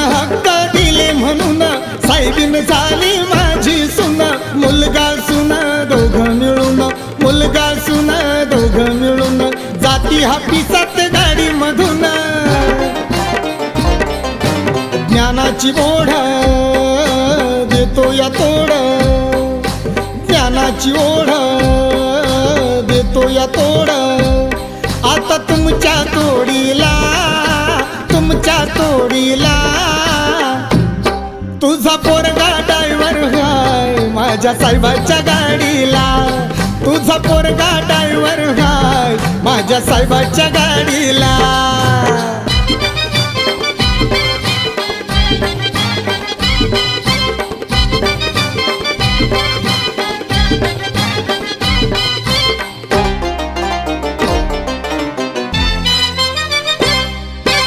हक्क दिले म्हणून साहेबीन झाली माझी सुन मुलगा सुन दोघं मिळून मुलगा सुन दोघं मिळून जाती हापिसात गाडी मधून ज्ञानाची ओढ देतो या तोड ज्ञानाची ओढ देतो या तोड आता तुमच्या तोडीला तुझा पोरगा ड्रायव्हर हाय माझ्या साहेबाच्या गाडीला तुझा पोरगा ड्रायव्हर हाय माझ्या साहेबाच्या गाडीला